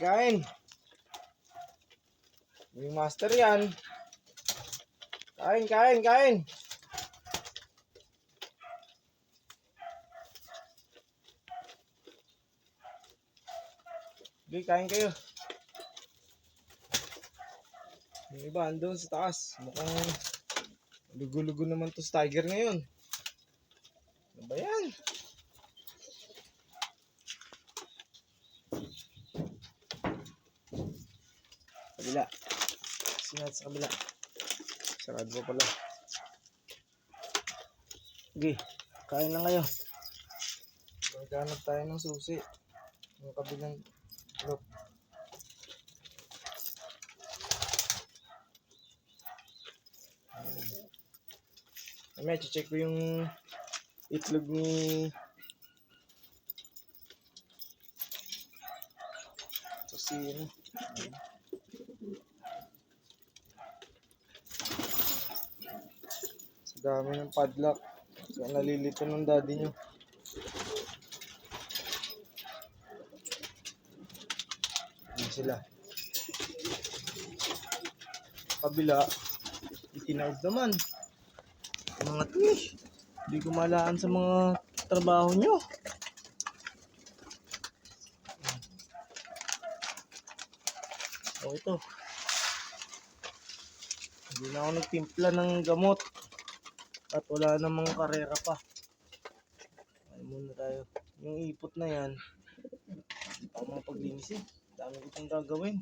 kain. Yung master yan. Kain. Okay, kain kayo. Yung iba andun sa taas. Mukhang lugo-lugo naman to sa tiger ngayon. Ano ba yan? Kabila. Sinat sa kabila. Sarado pa pala. Okay, kain lang kayo. Maghanap tayo ng susi. Yung kabilang loop. May check ko yung itlog ni si ano. Sa dami ng padlock. Kaya nalilito ng daddy nyo. Yan sila. Kabila, itinaog naman. Mga tish. Hindi ko malaan sa mga trabaho nyo. O ito. Hindi na ako nagtimpla ng gamot. At wala namang karera pa. Ay muna tayo. Yung ipot na yan. Tamang paglinis eh. Dami ko itong gagawin.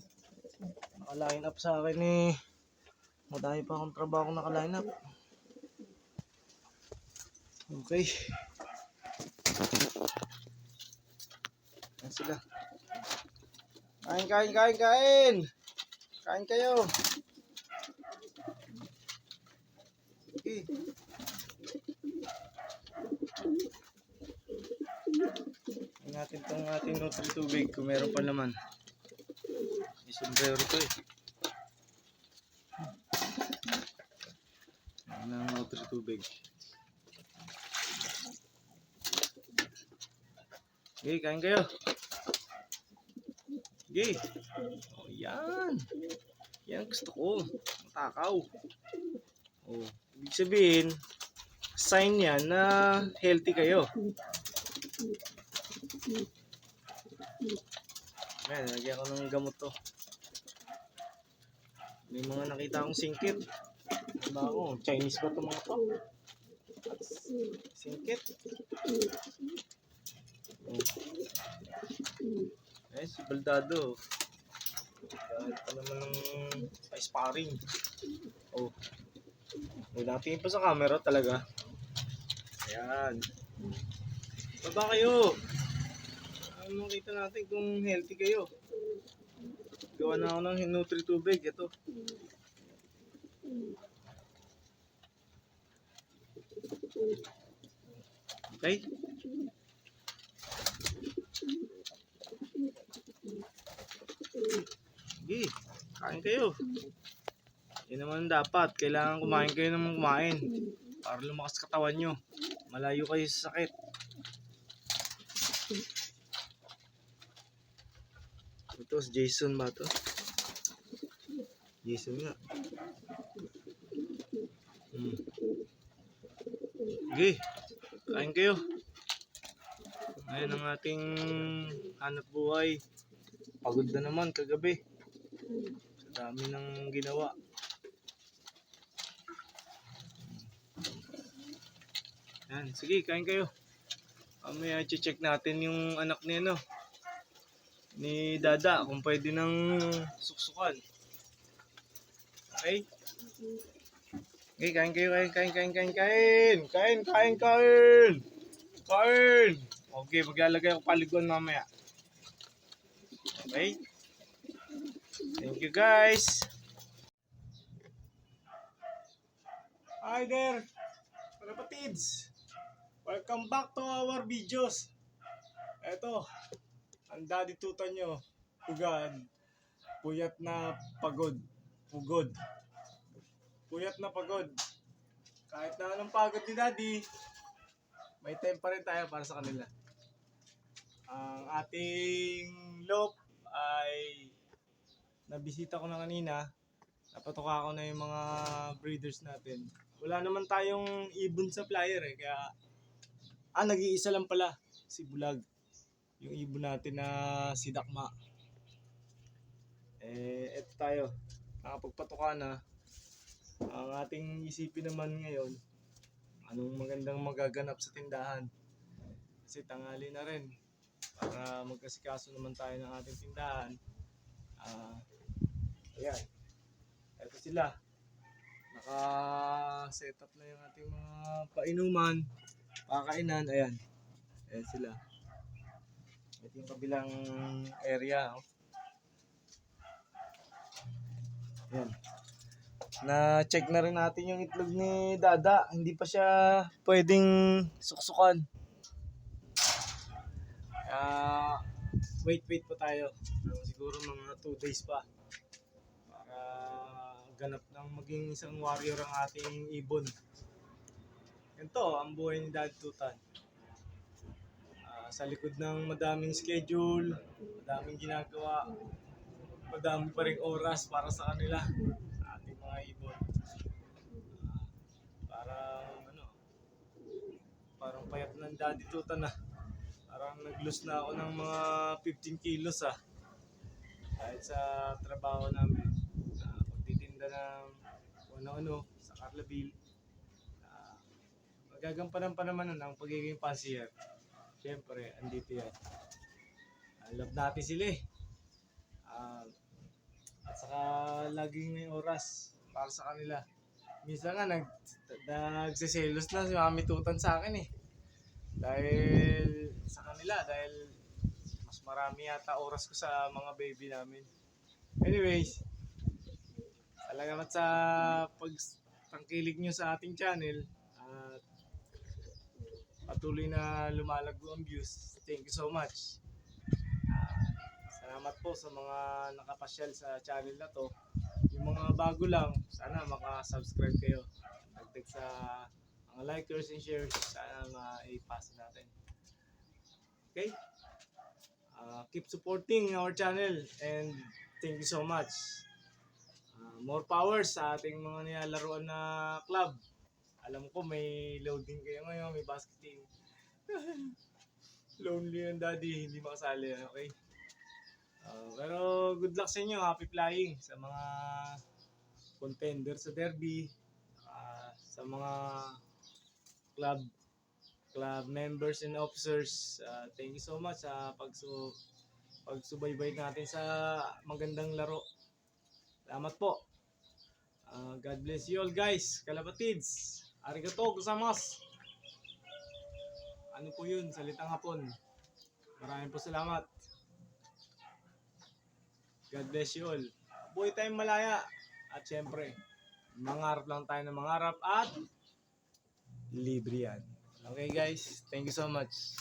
Naka-line up sa akin eh. Madami pa akong trabaho naka-line up. Okay. Ayan sila. Kain! Kain kayo. Okay. Tingnan natin itong ating Nutri-Tubig kung meron pa naman. May sombrero to eh. Ayan ang Nutri-Tubig. Okay, kain kayo. Okay. O yan. Yan gusto ko. Matakaw. O, ibig sabihin, sign yan na healthy kayo. Ayan, lagyan ko ng gamot to. May mga nakita akong singkit. Diba ako? Chinese ba ito mga to? Singkit. Eh, si Baldado. Kahit pa naman ng sparring. Oh. May natingin pa sa camera talaga. Ayan. Baba kayo. Ano kita natin kung healthy kayo. Gawa na ako ng Nutri-Tubig. Ito. Okay. Sige, kain kayo. Yan naman dapat. Kailangan kumain kayo ng kumain. Para lumakas katawan nyo. Malayo kayo sa sakit. Ito si Jason ba ito? Jason nga. Sige, kain kayo. Ayan ang ating hanap buhay. Pagod na naman kagabi. Sa dami ng ginawa. Yan, sige, kain kayo. Mamaya i-check natin yung anak ni ano, ni Dada kung pwede nang suksukan. Okay? Okay, kain kayo, kain! Okay, maglalagay ako paliguan mamaya. Okay? Thank you guys! Hi there, kapatids! Welcome back to our videos. Eto, ang daddy tuta nyo, Ugad, puyat na pagod. Puyat na pagod. Kahit na anong pagod ni daddy, may time pa rin tayo para sa kanila. Ang ating loop ay nabisita ko na kanina. Napatuka ko na yung mga breeders natin. Wala naman tayong ibon sa flyer eh. Kaya, nag-iisa lang pala. Si Bulag. Yung ibon natin na si Dakma. Eto tayo. Nakapagpatuka na. Ang ating isipin naman ngayon, anong magandang magaganap sa tindahan. Kasi tanghali na rin. Para magkasikaso naman tayo ng ating tindahan. Ayan. Ito sila. Naka-set up na yung ating mga painuman, pakainan. Ayan. Ayan sila. Ito yung kabilang area. Oh. Ayan. Na-check na rin natin yung itlog ni Dada. Hindi pa siya pwedeng suksukan. Wait pa tayo. Siguro mga 2 days pa. Para ganap ng maging isang warrior ang ating ibon. Ito ang buhay ni Daddy Tutan. Sa likod ng madaming schedule, madaming ginagawa, madami pa rin oras para sa kanila, sa ating mga ibon. Parang payat ng Daddy Tutan na. Parang nag-lose na ako ng mga 15 kilos dahil sa trabaho namin. Pagtitinda ng ano sa Carlaville. Magagampanan pa naman ang pagiging pansier. Siyempre, andito yan. Love natin sila eh. At saka laging may oras para sa kanila. Minsan nga nagsiselos na si Mami Tutan sa akin eh. Dahil sa kanila, dahil mas marami yata oras ko sa mga baby namin. Anyways, salamat sa pagtangkilig nyo sa ating channel at patuloy na lumalago ang views. Thank you so much. Salamat po sa mga nakapasyal sa channel na to. Yung mga bago lang, sana maka-subscribe kayo. Dagdag sa mga likers and shares, sana maipasa natin. Okay? Keep supporting our channel and thank you so much. More power sa ating mga nilalaruan na club. Alam ko may loading kayo ngayon, may basketing. Lonely yung daddy, hindi makasali. Okay? Pero good luck sa inyo, happy flying sa mga contender sa derby, sa mga club members and officers. Thank you so much sa pagsubaybay natin sa magandang laro. Salamat po. God bless you all guys, kalapatids. Arigato gozaimasu. Ano po yun? Salitang Hapon. Maraming po salamat. God bless you all. Buhay tayong malaya. At syempre, mangarap lang tayo ng mangarap at libre yan. Okay guys, thank you so much.